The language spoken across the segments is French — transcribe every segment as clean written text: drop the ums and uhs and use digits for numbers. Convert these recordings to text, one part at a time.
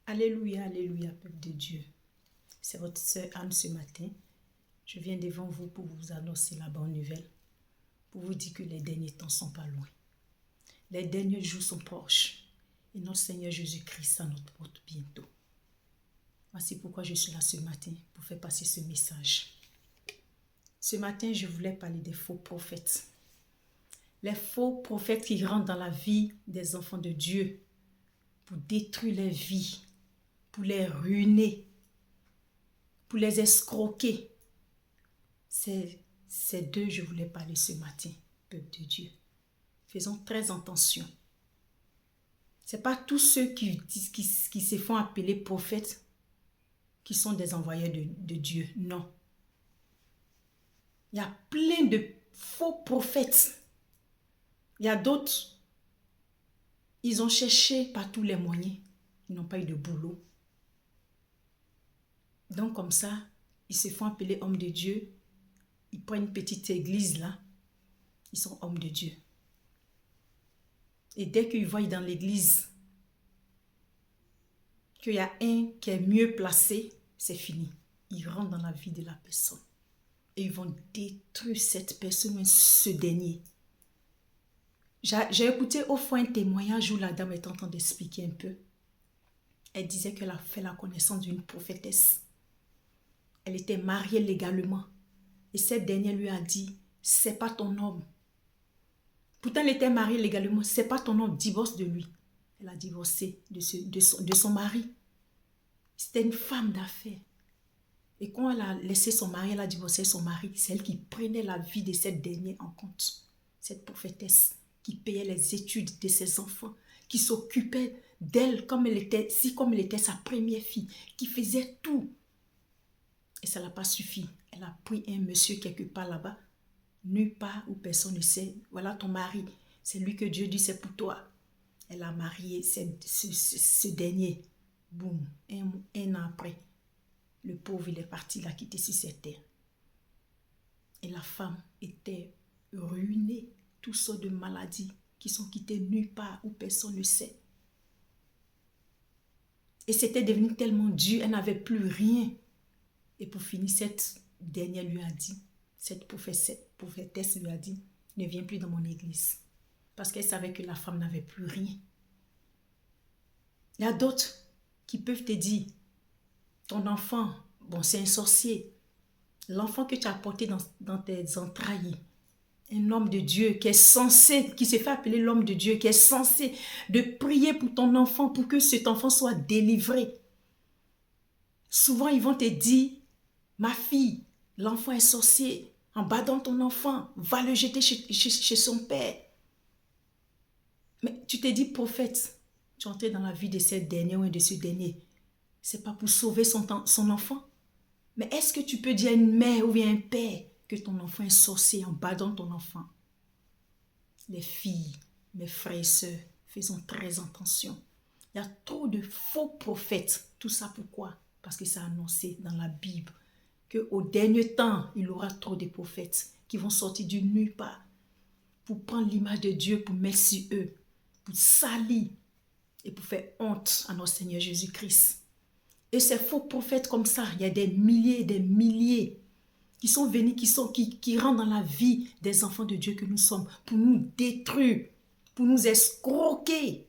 Alléluia, alléluia, peuple de Dieu. C'est votre sœur Anne ce matin. Je viens devant vous pour vous annoncer la bonne nouvelle, pour vous dire que les derniers temps ne sont pas loin. Les derniers jours sont proches et notre Seigneur Jésus-Christ à notre porte bientôt. Voici pourquoi je suis là ce matin, pour faire passer ce message. Ce matin, je voulais parler des faux prophètes. Les faux prophètes qui rentrent dans la vie des enfants de Dieu pour détruire leur vie, pour les ruiner, pour les escroquer. C'est d'eux que je voulais parler ce matin, peuple de Dieu. Faisons très attention. Ce n'est pas tous ceux qui se font appeler prophètes qui sont des envoyés de Dieu. Non. Il y a plein de faux prophètes. Il y a d'autres, ils ont cherché par tous les moyens. Ils n'ont pas eu de boulot. Donc comme ça, ils se font appeler hommes de Dieu. Ils prennent une petite église là. Ils sont hommes de Dieu. Et dès qu'ils voient dans l'église qu'il y a un qui est mieux placé, c'est fini. Ils rentrent dans la vie de la personne. Et ils vont détruire cette personne, ce dernier. J'ai écouté au fond un témoignage où la dame était en train d'expliquer un peu. Elle disait qu'elle a fait la connaissance d'une prophétesse. Elle était mariée légalement. Et cette dernière lui a dit, c'est pas ton homme. Pourtant, elle était mariée légalement. C'est pas ton homme, divorce de lui. Elle a divorcé de son mari. C'était une femme d'affaires. Et quand elle a laissé son mari, elle a divorcé son mari. C'est elle qui prenait la vie de cette dernière en compte. Cette prophétesse qui payait les études de ses enfants, qui s'occupait d'elle comme elle était sa première fille, qui faisait tout. Et ça n'a pas suffi. Elle a pris un monsieur quelque part là-bas, nulle part où personne ne sait. Voilà ton mari, c'est lui que Dieu dit c'est pour toi. Elle a marié ce dernier. Boum, un an après, le pauvre il est parti, il a quitté sur cette terre. Et la femme était ruinée, toutes sortes de maladies qui sont quittées nulle part où personne ne sait. Et c'était devenu tellement dur, elle n'avait plus rien. Et pour finir, cette dernière lui a dit, cette prophétesse lui a dit, ne viens plus dans mon église. Parce qu'elle savait que la femme n'avait plus rien. Il y a d'autres qui peuvent te dire, ton enfant, bon c'est un sorcier. L'enfant que tu as porté dans tes entrailles, un homme de Dieu qui est censé, qui se fait appeler l'homme de Dieu, qui est censé de prier pour ton enfant, pour que cet enfant soit délivré. Souvent, ils vont te dire, ma fille, l'enfant est sorcier, en battant ton enfant, va le jeter chez son père. Mais tu te dis prophète, tu es entré dans la vie de cette dernière ou de ce dernier. C'est pas pour sauver son enfant. Mais est-ce que tu peux dire à une mère ou bien un père que ton enfant est sorcier en battant ton enfant? Les filles, mes frères et sœurs, faisons très attention. Il y a trop de faux prophètes. Tout ça pourquoi? Parce que c'est annoncé dans la Bible qu'au dernier temps, il y aura trop de prophètes qui vont sortir du nulle part pour prendre l'image de Dieu, pour mettre sur eux, pour salir et pour faire honte à notre Seigneur Jésus-Christ. Et ces faux prophètes comme ça, il y a des milliers et des milliers qui sont venus, qui rentrent dans la vie des enfants de Dieu que nous sommes pour nous détruire, pour nous escroquer.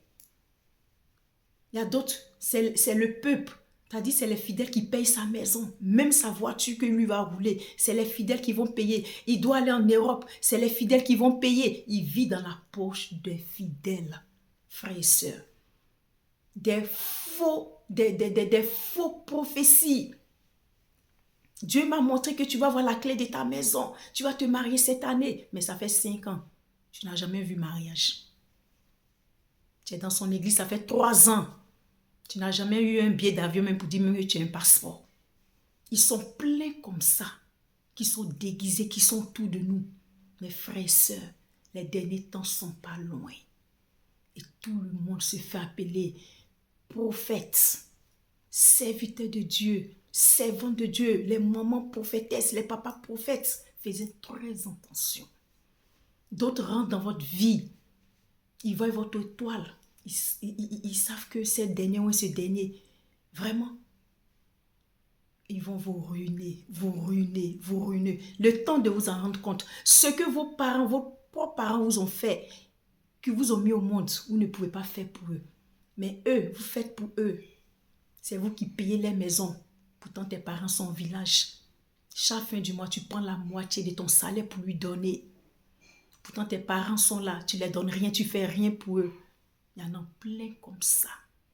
Il y a d'autres, c'est le peuple. C'est-à-dire, c'est les fidèles qui payent sa maison, même sa voiture que lui va rouler. C'est les fidèles qui vont payer. Il doit aller en Europe. C'est les fidèles qui vont payer. Il vit dans la poche des fidèles, frères et sœurs. Des faux prophéties. Dieu m'a montré que tu vas avoir la clé de ta maison. Tu vas te marier cette année. Mais ça fait 5 ans. Tu n'as jamais vu mariage. Tu es dans son église, ça fait 3 ans. Tu n'as jamais eu un billet d'avion même pour dire même que tu as un passeport. Ils sont pleins comme ça, qui sont déguisés, qui sont autour de nous. Mes frères et sœurs, les derniers temps ne sont pas loin. Et tout le monde se fait appeler prophète, serviteur de Dieu, servant de Dieu, les mamans prophétesses, les papas prophètes. Faites très attention. D'autres rentrent dans votre vie. Ils voient votre étoile. Ils savent que c'est dernier ou ce dernier. Vraiment. Ils vont vous ruiner, vous ruiner, vous ruiner. Le temps de vous en rendre compte. Ce que vos parents, vos propres parents vous ont fait, que vous ont mis au monde, vous ne pouvez pas faire pour eux. Mais eux, vous faites pour eux. C'est vous qui payez les maisons. Pourtant, tes parents sont au village. Chaque fin du mois, tu prends la moitié de ton salaire pour lui donner. Pourtant, tes parents sont là. Tu ne les donnes rien, tu ne fais rien pour eux. Il y en a plein comme ça.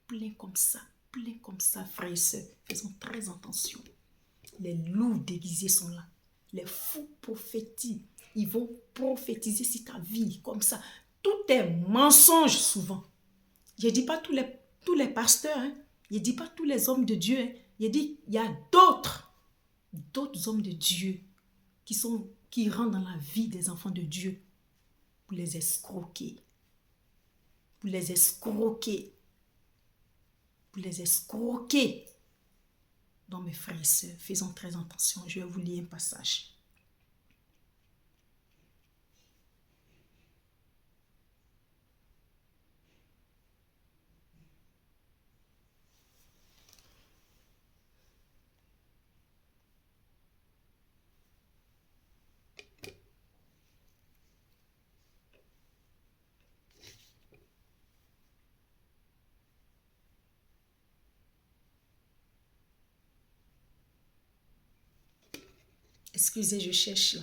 Plein comme ça. Plein comme ça, frères et sœurs. Faisons très attention. Les loups déguisés sont là. Les fous prophétisent. Ils vont prophétiser sur ta vie comme ça. Tout est mensonge souvent. Je ne dis pas tous les pasteurs. Hein. Je ne dis pas tous les hommes de Dieu. Hein. Je dis il y a d'autres hommes de Dieu qui rentrent dans la vie des enfants de Dieu pour les escroquer. Pour les escroquer. Pour les escroquer. Donc mes frères et sœurs, faisons très attention. Je vais vous lire un passage. Excusez, je cherche là.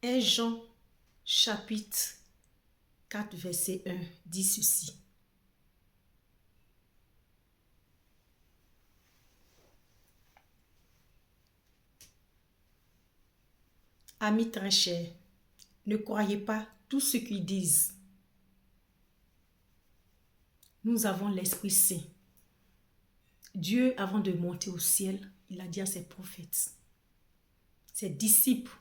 Un Jean chapitre 4 verset 1 dit ceci. Amis très chers, ne croyez pas tout ce qu'ils disent. Nous avons l'Esprit Saint. Dieu, avant de monter au ciel, il a dit à ses prophètes, ses disciples,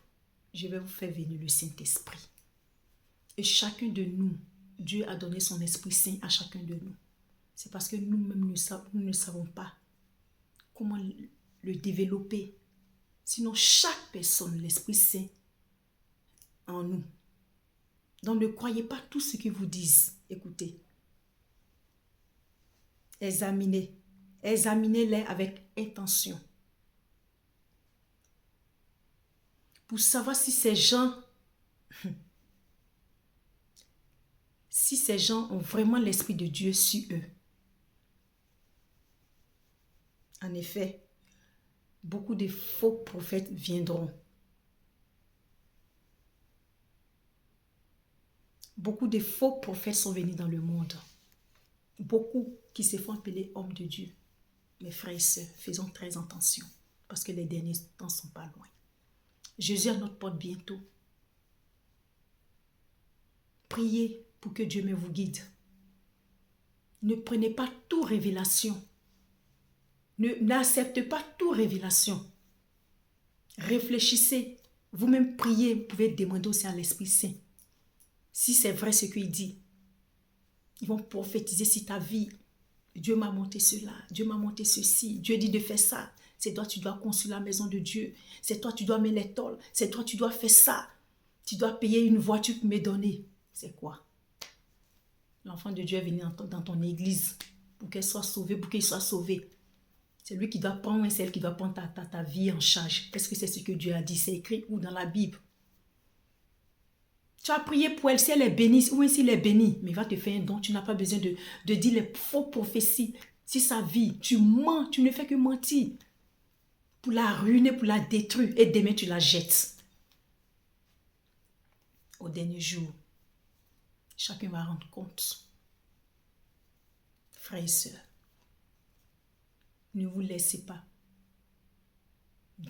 je vais vous faire venir le Saint-Esprit. Et chacun de nous, Dieu a donné son Esprit Saint à chacun de nous. C'est parce que nous-mêmes, nous ne savons pas comment le développer. Sinon, chaque personne, l'Esprit Saint en nous. Donc, ne croyez pas tout ce qu'ils vous disent. Écoutez. Examinez. Examinez-les avec intention. Pour savoir si ces gens ont vraiment l'Esprit de Dieu sur eux. En effet, beaucoup de faux prophètes viendront. Beaucoup de faux prophètes sont venus dans le monde. Beaucoup qui se font appeler hommes de Dieu. Mes frères et sœurs, faisons très attention parce que les derniers temps ne sont pas loin. Jésus à notre porte bientôt. Priez pour que Dieu me vous guide. Ne prenez pas toute révélation. N'acceptez pas toute révélation. Réfléchissez. Vous-même priez, vous pouvez demander aussi à l'Esprit Saint. Si c'est vrai ce qu'il dit, ils vont prophétiser sur ta vie. Dieu m'a monté cela, Dieu m'a monté ceci, Dieu dit de faire ça. C'est toi, tu dois construire la maison de Dieu. C'est toi, tu dois mettre les tôles. C'est toi, tu dois faire ça. Tu dois payer une voiture pour me donner. C'est quoi? L'enfant de Dieu est venu dans ton église pour qu'elle soit sauvée, pour qu'il soit sauvé. C'est lui qui doit prendre et c'est elle qui doit prendre ta vie en charge. Est-ce que c'est ce que Dieu a dit? C'est écrit où dans la Bible? Tu as prié pour elle, si elle est bénie, ou si elle est bénie, mais il va te faire un don. Tu n'as pas besoin de dire les faux prophéties. Si sa vie, tu mens, tu ne fais que mentir. Pour la ruiner, pour la détruire. Et demain, tu la jettes. Au dernier jour, chacun va rendre compte. Frères et sœurs, ne vous laissez pas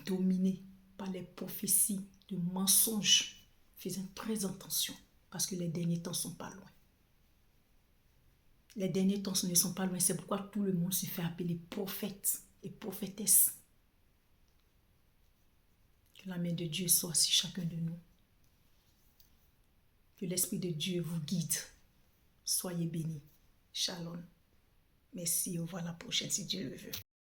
dominer par les prophéties de mensonges. Faisons très attention parce que les derniers temps ne sont pas loin. Les derniers temps ne sont pas loin. C'est pourquoi tout le monde se fait appeler prophète et prophétesse. Que Que la main de Dieu soit sur chacun de nous. Que l'Esprit de Dieu vous guide. Soyez bénis. Shalom. Merci. Au revoir la prochaine si Dieu le veut.